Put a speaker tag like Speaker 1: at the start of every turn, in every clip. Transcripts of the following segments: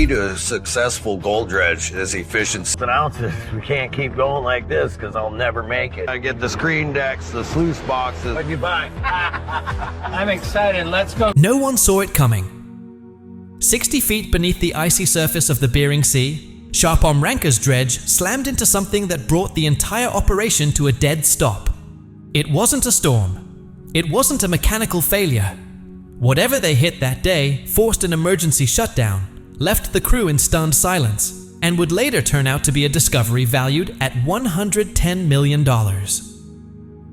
Speaker 1: To a successful gold dredge is efficiency.
Speaker 2: Ounces. We can't keep going like this because I'll never make it.
Speaker 1: I get the screen decks, the sluice boxes.
Speaker 2: What'd you buy? I'm excited. Let's go.
Speaker 3: No one saw it coming. 60 feet beneath the icy surface of the Bering Sea, Shawn Pomrenke's dredge slammed into something that brought the entire operation to a dead stop. It wasn't a storm. It wasn't a mechanical failure. Whatever they hit that day forced an emergency shutdown, left the crew in stunned silence, and would later turn out to be a discovery valued at $110 million.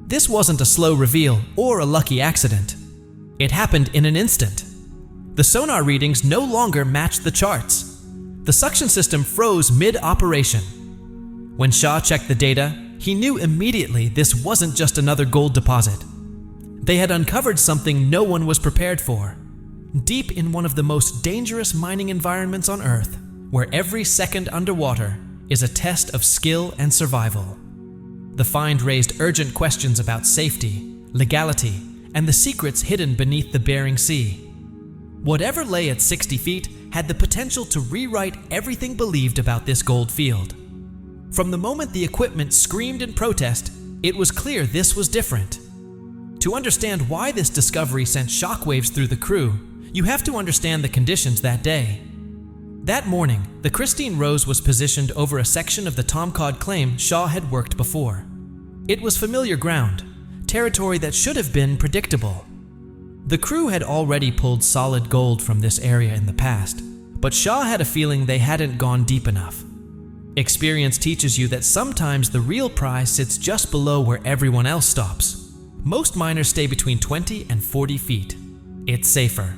Speaker 3: This wasn't a slow reveal or a lucky accident. It happened in an instant. The sonar readings no longer matched the charts. The suction system froze mid-operation. When Shaw checked the data, he knew immediately this wasn't just another gold deposit. They had uncovered something no one was prepared for. Deep in one of the most dangerous mining environments on Earth, where every second underwater is a test of skill and survival. The find raised urgent questions about safety, legality, and the secrets hidden beneath the Bering Sea. Whatever lay at 60 feet had the potential to rewrite everything believed about this gold field. From the moment the equipment screamed in protest, it was clear this was different. To understand why this discovery sent shockwaves through the crew, you have to understand the conditions that day. That morning, the Christine Rose was positioned over a section of the Tom Cod claim Shaw had worked before. It was familiar ground, territory that should have been predictable. The crew had already pulled solid gold from this area in the past, but Shaw had a feeling they hadn't gone deep enough. Experience teaches you that sometimes the real prize sits just below where everyone else stops. Most miners stay between 20 and 40 feet. It's safer.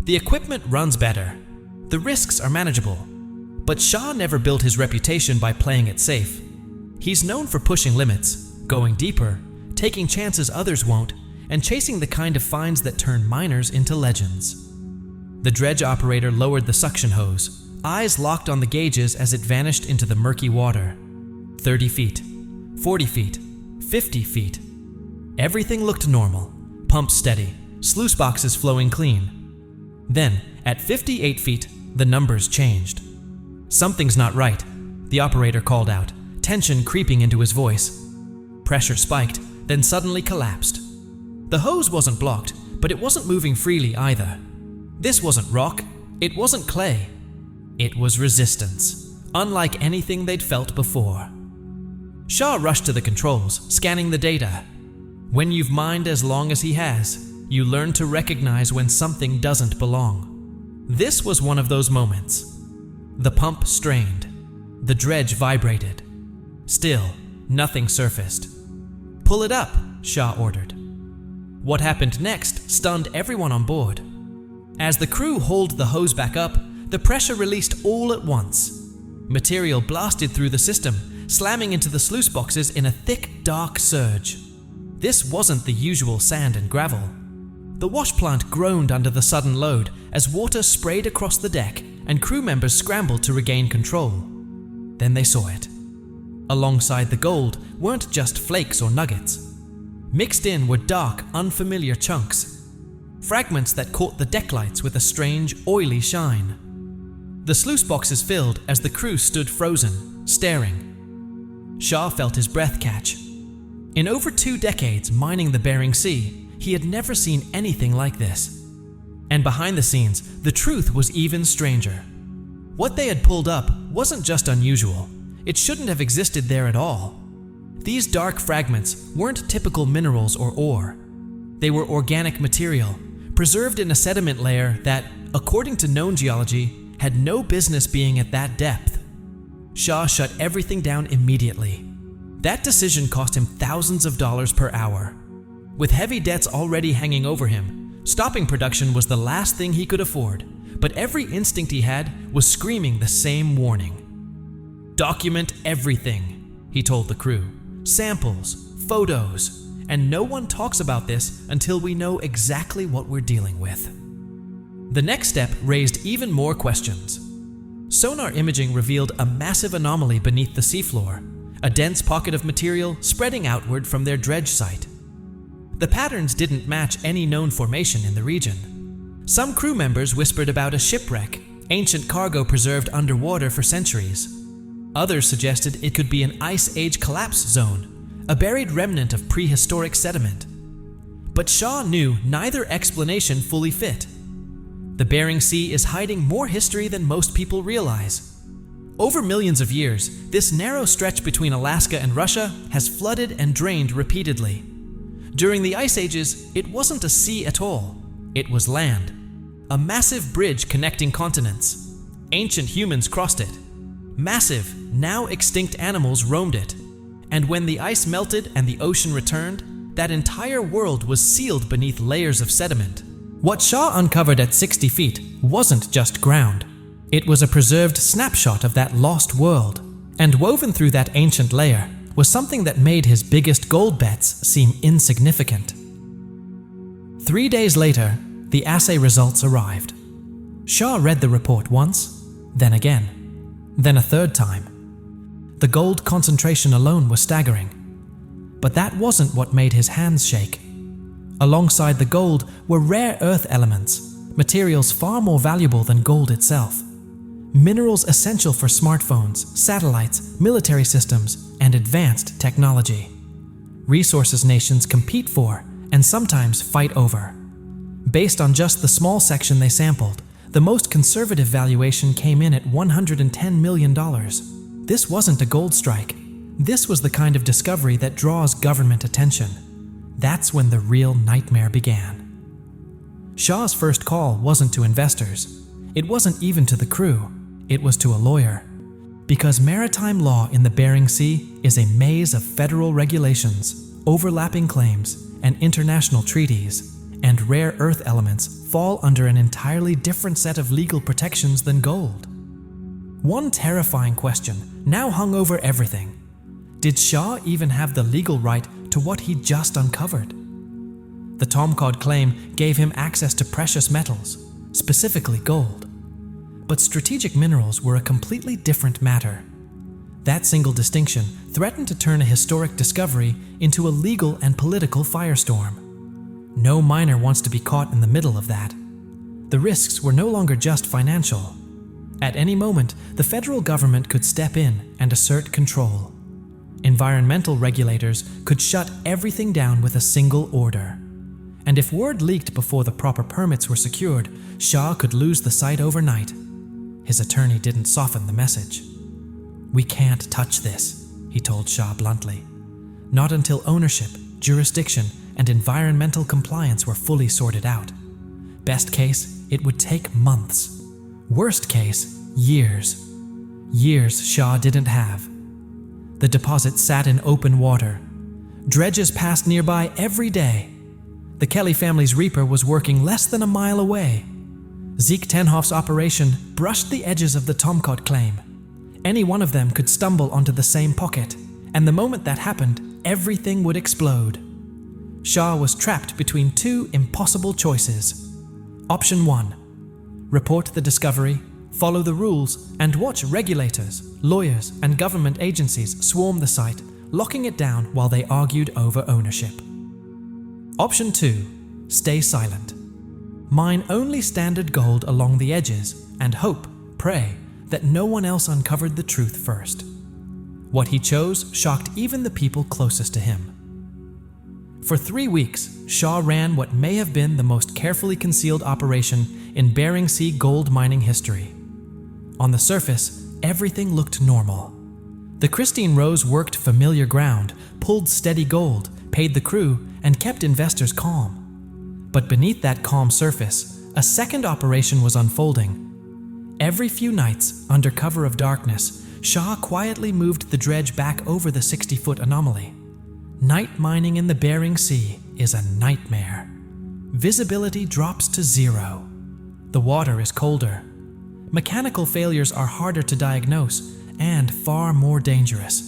Speaker 3: The equipment runs better. The risks are manageable. But Shaw never built his reputation by playing it safe. He's known for pushing limits, going deeper, taking chances others won't, and chasing the kind of finds that turn miners into legends. The dredge operator lowered the suction hose, eyes locked on the gauges as it vanished into the murky water. 30 feet, 40 feet, 50 feet. Everything looked normal, pumps steady, sluice boxes flowing clean. Then, at 58 feet, the numbers changed. Something's not right, the operator called out, tension creeping into his voice. Pressure spiked, then suddenly collapsed. The hose wasn't blocked, but it wasn't moving freely either. This wasn't rock, it wasn't clay. It was resistance, unlike anything they'd felt before. Shaw rushed to the controls, scanning the data. When you've mined as long as he has, you learn to recognize when something doesn't belong. This was one of those moments. The pump strained. The dredge vibrated. Still, nothing surfaced. "Pull it up," Shaw ordered. What happened next stunned everyone on board. As the crew hauled the hose back up, the pressure released all at once. Material blasted through the system, slamming into the sluice boxes in a thick, dark surge. This wasn't the usual sand and gravel. The wash plant groaned under the sudden load as water sprayed across the deck and crew members scrambled to regain control. Then they saw it. Alongside the gold weren't just flakes or nuggets. Mixed in were dark, unfamiliar chunks. Fragments that caught the deck lights with a strange, oily shine. The sluice boxes filled as the crew stood frozen, staring. Shaw felt his breath catch. In over 2 decades mining the Bering Sea, he had never seen anything like this. And behind the scenes, the truth was even stranger. What they had pulled up wasn't just unusual. It shouldn't have existed there at all. These dark fragments weren't typical minerals or ore. They were organic material, preserved in a sediment layer that, according to known geology, had no business being at that depth. Shaw shut everything down immediately. That decision cost him thousands of dollars per hour. With heavy debts already hanging over him, stopping production was the last thing he could afford, but every instinct he had was screaming the same warning. "Document everything," he told the crew. "Samples, photos, and no one talks about this until we know exactly what we're dealing with." The next step raised even more questions. Sonar imaging revealed a massive anomaly beneath the seafloor, a dense pocket of material spreading outward from their dredge site. The patterns didn't match any known formation in the region. Some crew members whispered about a shipwreck, ancient cargo preserved underwater for centuries. Others suggested it could be an Ice Age collapse zone, a buried remnant of prehistoric sediment. But Shaw knew neither explanation fully fit. The Bering Sea is hiding more history than most people realize. Over millions of years, this narrow stretch between Alaska and Russia has flooded and drained repeatedly. During the Ice Ages, it wasn't a sea at all. It was land. A massive bridge connecting continents. Ancient humans crossed it. Massive, now extinct animals roamed it. And when the ice melted and the ocean returned, that entire world was sealed beneath layers of sediment. What Shaw uncovered at 60 feet wasn't just ground. It was a preserved snapshot of that lost world. And woven through that ancient layer was something that made his biggest gold bets seem insignificant. 3 days later, the assay results arrived. Shaw read the report once, then again, then a third time. The gold concentration alone was staggering. But that wasn't what made his hands shake. Alongside the gold were rare earth elements, materials far more valuable than gold itself. Minerals essential for smartphones, satellites, military systems, and advanced technology. Resources nations compete for and sometimes fight over. Based on just the small section they sampled, the most conservative valuation came in at $110 million. This wasn't a gold strike. This was the kind of discovery that draws government attention. That's when the real nightmare began. Shaw's first call wasn't to investors. It wasn't even to the crew. It was to a lawyer. Because maritime law in the Bering Sea is a maze of federal regulations, overlapping claims, and international treaties, and rare earth elements fall under an entirely different set of legal protections than gold. One terrifying question now hung over everything. Did Shaw even have the legal right to what he'd just uncovered? The Tomcod claim gave him access to precious metals, specifically gold. But strategic minerals were a completely different matter. That single distinction threatened to turn a historic discovery into a legal and political firestorm. No miner wants to be caught in the middle of that. The risks were no longer just financial. At any moment, the federal government could step in and assert control. Environmental regulators could shut everything down with a single order. And if word leaked before the proper permits were secured, Shaw could lose the site overnight. His attorney didn't soften the message. "We can't touch this," he told Shaw bluntly. "Not until ownership, jurisdiction, and environmental compliance were fully sorted out. Best case, it would take months. Worst case, years. Years Shaw didn't have. The deposit sat in open water. Dredges passed nearby every day. The Kelly family's reaper was working less than a mile away. Zeke Tenhoff's operation brushed the edges of the Tomcod claim. Any one of them could stumble onto the same pocket, and the moment that happened, everything would explode. Shaw was trapped between two impossible choices. Option 1. Report the discovery, follow the rules, and watch regulators, lawyers, and government agencies swarm the site, locking it down while they argued over ownership. Option 2. Stay silent. Mine only standard gold along the edges and hope, pray, that no one else uncovered the truth first. What he chose shocked even the people closest to him. For 3 weeks, Shaw ran what may have been the most carefully concealed operation in Bering Sea gold mining history. On the surface, everything looked normal. The Christine Rose worked familiar ground, pulled steady gold, paid the crew, and kept investors calm. But beneath that calm surface, a second operation was unfolding. Every few nights, under cover of darkness, Shaw quietly moved the dredge back over the 60-foot anomaly. Night mining in the Bering Sea is a nightmare. Visibility drops to 0. The water is colder. Mechanical failures are harder to diagnose and far more dangerous.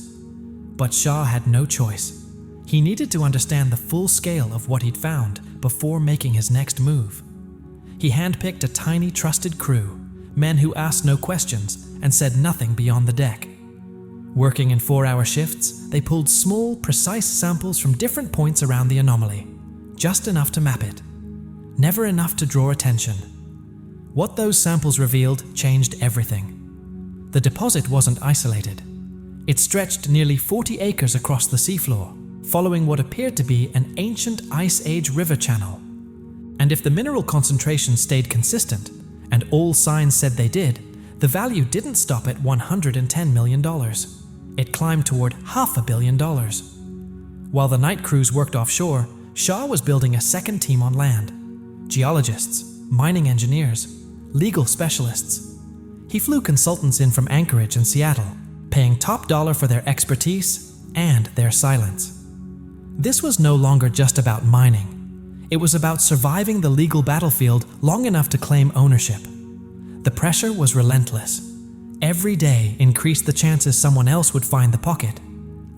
Speaker 3: But Shaw had no choice. He needed to understand the full scale of what he'd found before making his next move. He handpicked a tiny, trusted crew, men who asked no questions and said nothing beyond the deck. Working in 4-hour shifts, they pulled small, precise samples from different points around the anomaly, just enough to map it, never enough to draw attention. What those samples revealed changed everything. The deposit wasn't isolated. It stretched nearly 40 acres across the seafloor, following what appeared to be an ancient Ice Age river channel. And if the mineral concentration stayed consistent, and all signs said they did, the value didn't stop at $110 million. It climbed toward $500 million. While the night crews worked offshore, Shaw was building a second team on land. Geologists, mining engineers, legal specialists. He flew consultants in from Anchorage and Seattle, paying top dollar for their expertise and their silence. This was no longer just about mining. It was about surviving the legal battlefield long enough to claim ownership. The pressure was relentless. Every day increased the chances someone else would find the pocket.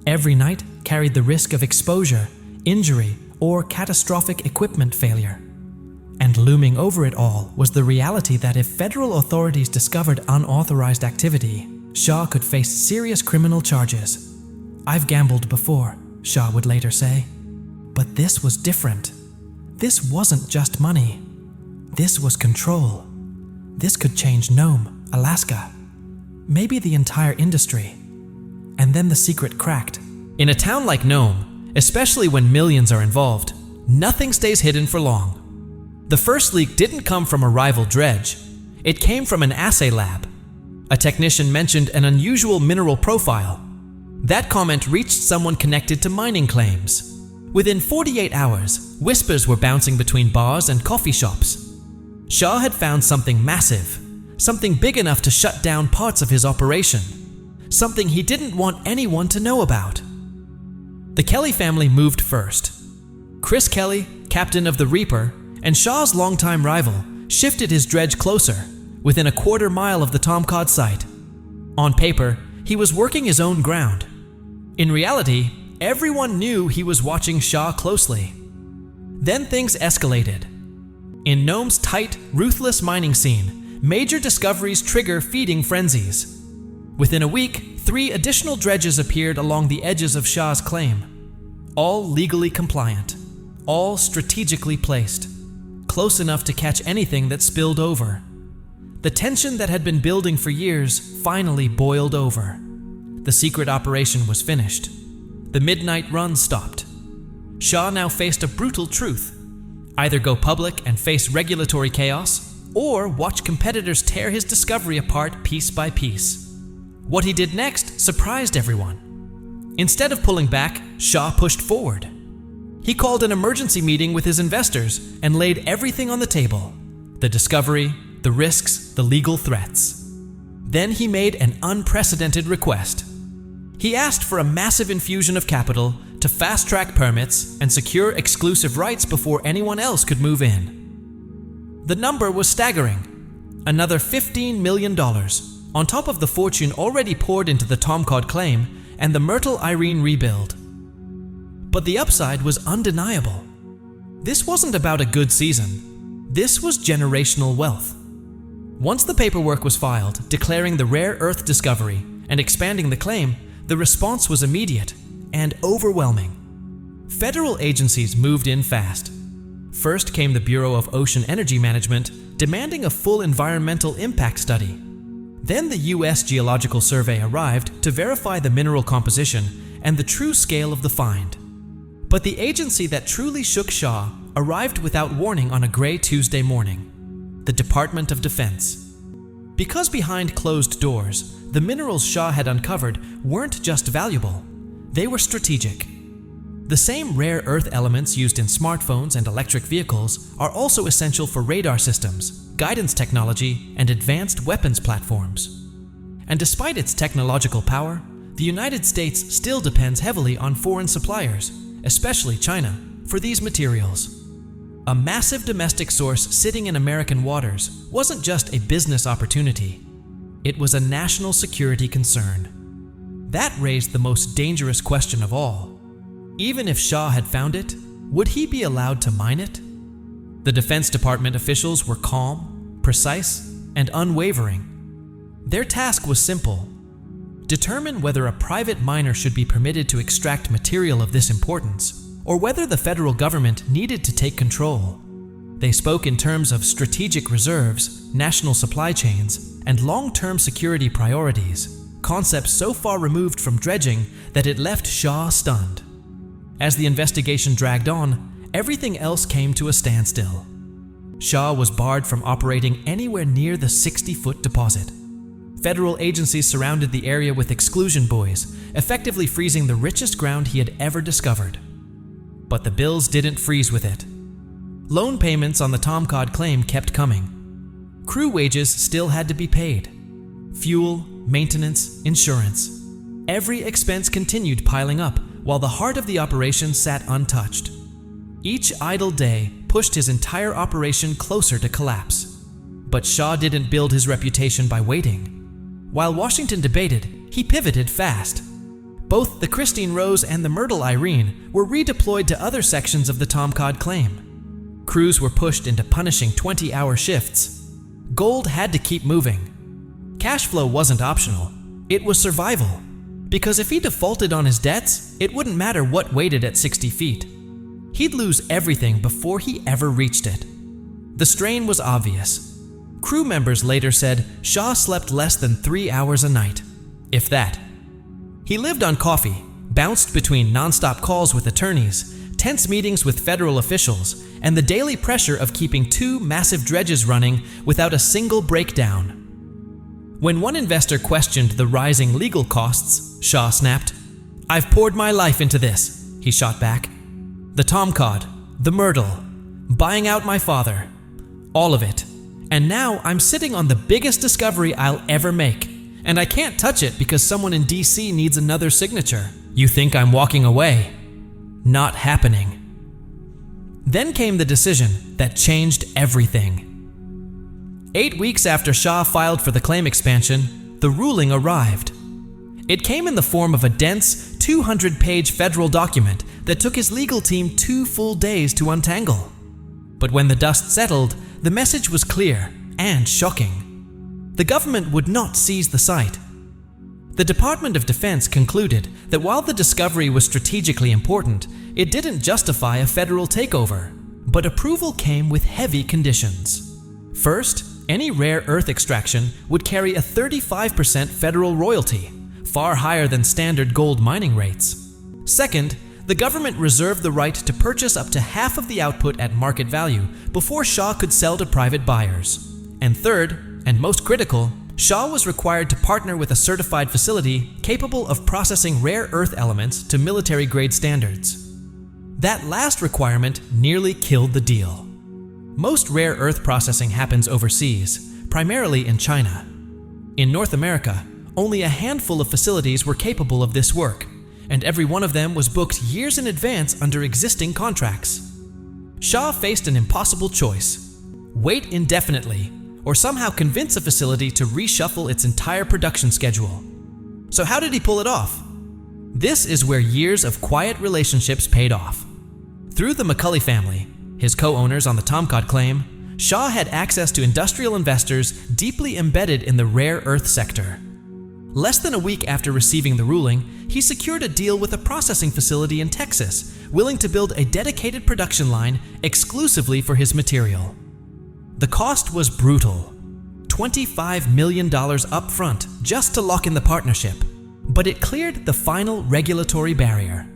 Speaker 3: Every night carried the risk of exposure, injury, or catastrophic equipment failure. And looming over it all was the reality that if federal authorities discovered unauthorized activity, Shaw could face serious criminal charges. "I've gambled before," Shaw would later say. But this was different. This wasn't just money. This was control. This could change Nome, Alaska, maybe the entire industry. And then the secret cracked. In a town like Nome, especially when millions are involved, nothing stays hidden for long. The first leak didn't come from a rival dredge. It came from an assay lab. A technician mentioned an unusual mineral profile. That comment reached someone connected to mining claims. Within 48 hours, whispers were bouncing between bars and coffee shops. Shaw had found something massive, something big enough to shut down parts of his operation, something he didn't want anyone to know about. The Kelly family moved first. Chris Kelly, captain of the Reaper, and Shaw's longtime rival, shifted his dredge closer, within a quarter-mile of the Tom Cod site. On paper, he was working his own ground. In reality, everyone knew he was watching Shaw closely. Then things escalated. In Nome's tight, ruthless mining scene, major discoveries trigger feeding frenzies. Within a week, 3 additional dredges appeared along the edges of Shaw's claim. All legally compliant, all strategically placed, close enough to catch anything that spilled over. The tension that had been building for years finally boiled over. The secret operation was finished. The midnight run stopped. Shaw now faced a brutal truth. Either go public and face regulatory chaos, or watch competitors tear his discovery apart piece by piece. What he did next surprised everyone. Instead of pulling back, Shaw pushed forward. He called an emergency meeting with his investors and laid everything on the table: the discovery, the risks, the legal threats. Then he made an unprecedented request. He asked for a massive infusion of capital to fast-track permits and secure exclusive rights before anyone else could move in. The number was staggering: another $15 million, on top of the fortune already poured into the Tom Cod claim and the Myrtle Irene rebuild. But the upside was undeniable. This wasn't about a good season. This was generational wealth. Once the paperwork was filed, declaring the rare earth discovery and expanding the claim, the response was immediate and overwhelming. Federal agencies moved in fast. First came the Bureau of Ocean Energy Management, demanding a full environmental impact study. Then the U.S. Geological Survey arrived to verify the mineral composition and the true scale of the find. But the agency that truly shook Shaw arrived without warning on a gray Tuesday morning: the Department of Defense. Because behind closed doors, the minerals Shaw had uncovered weren't just valuable, they were strategic. The same rare earth elements used in smartphones and electric vehicles are also essential for radar systems, guidance technology, and advanced weapons platforms. And despite its technological power, the United States still depends heavily on foreign suppliers, especially China, for these materials. A massive domestic source sitting in American waters wasn't just a business opportunity. It was a national security concern. That raised the most dangerous question of all. Even if Shaw had found it, would he be allowed to mine it? The Defense Department officials were calm, precise, and unwavering. Their task was simple: determine whether a private miner should be permitted to extract material of this importance, or whether the federal government needed to take control. They spoke in terms of strategic reserves, national supply chains, and long-term security priorities, concepts so far removed from dredging that it left Shaw stunned. As the investigation dragged on, everything else came to a standstill. Shaw was barred from operating anywhere near the 60-foot deposit. Federal agencies surrounded the area with exclusion buoys, effectively freezing the richest ground he had ever discovered. But the bills didn't freeze with it. Loan payments on the Tomcod claim kept coming. Crew wages still had to be paid. Fuel, maintenance, insurance. Every expense continued piling up while the heart of the operation sat untouched. Each idle day pushed his entire operation closer to collapse. But Shaw didn't build his reputation by waiting. While Washington debated, he pivoted fast. Both the Christine Rose and the Myrtle Irene were redeployed to other sections of the Tomcod claim. Crews were pushed into punishing 20-hour shifts. Gold had to keep moving. Cash flow wasn't optional. It was survival. Because if he defaulted on his debts, it wouldn't matter what waited at 60 feet. He'd lose everything before he ever reached it. The strain was obvious. Crew members later said Shaw slept less than 3 hours a night, if that. He lived on coffee, bounced between nonstop calls with attorneys, tense meetings with federal officials, and the daily pressure of keeping 2 massive dredges running without a single breakdown. When one investor questioned the rising legal costs, Shaw snapped, "I've poured my life into this," he shot back. "The Tomcod, the Myrtle, buying out my father, all of it. And now I'm sitting on the biggest discovery I'll ever make, and I can't touch it because someone in DC needs another signature. You think I'm walking away? Not happening." Then came the decision that changed everything. 8 weeks after Shaw filed for the claim expansion, the ruling arrived. It came in the form of a dense, 200-page federal document that took his legal team 2 full days to untangle. But when the dust settled, the message was clear and shocking. The government would not seize the site. The Department of Defense concluded that while the discovery was strategically important, it didn't justify a federal takeover, but approval came with heavy conditions. First, any rare earth extraction would carry a 35% federal royalty, far higher than standard gold mining rates. Second, the government reserved the right to purchase up to half of the output at market value before Shaw could sell to private buyers. And third, and most critical, Shaw was required to partner with a certified facility capable of processing rare earth elements to military-grade standards. That last requirement nearly killed the deal. Most rare earth processing happens overseas, primarily in China. In North America, only a handful of facilities were capable of this work, and every one of them was booked years in advance under existing contracts. Shaw faced an impossible choice: wait indefinitely, or somehow convince a facility to reshuffle its entire production schedule. So how did he pull it off? This is where years of quiet relationships paid off. Through the McCulley family, his co-owners on the Tomcod claim, Shaw had access to industrial investors deeply embedded in the rare earth sector. Less than a week after receiving the ruling, he secured a deal with a processing facility in Texas, willing to build a dedicated production line exclusively for his material. The cost was brutal: $25 million up front just to lock in the partnership, but it cleared the final regulatory barrier.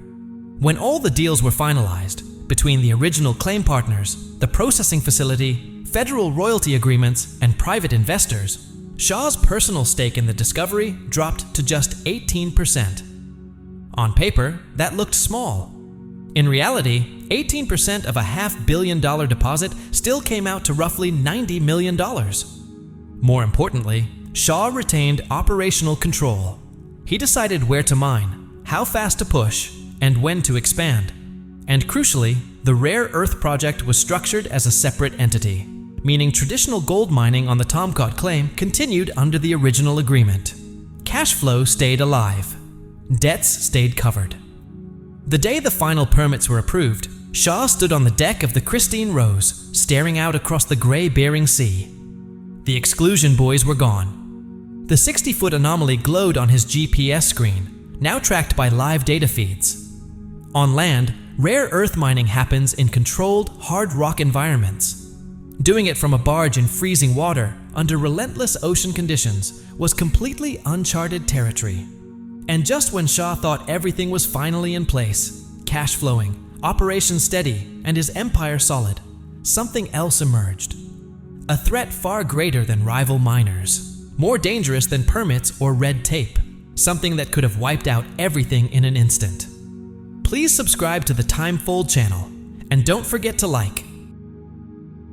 Speaker 3: When all the deals were finalized, between the original claim partners, the processing facility, federal royalty agreements, and private investors, Shaw's personal stake in the discovery dropped to just 18%. On paper, that looked small. In reality, 18% of a $500 million deposit still came out to roughly $90 million. More importantly, Shaw retained operational control. He decided where to mine, how fast to push, and when to expand. And crucially, the rare earth project was structured as a separate entity, meaning traditional gold mining on the Tomcod claim continued under the original agreement. Cash flow stayed alive. Debts stayed covered. The day the final permits were approved, Shaw stood on the deck of the Christine Rose, staring out across the gray Bering Sea. The exclusion buoys were gone. The 60-foot anomaly glowed on his GPS screen, now tracked by live data feeds. On land, rare earth mining happens in controlled, hard rock environments. Doing it from a barge in freezing water under relentless ocean conditions was completely uncharted territory. And just when Shaw thought everything was finally in place, cash flowing, operations steady, and his empire solid, something else emerged. A threat far greater than rival miners, more dangerous than permits or red tape, something that could have wiped out everything in an instant. Please subscribe to the Timefold channel, and don't forget to like,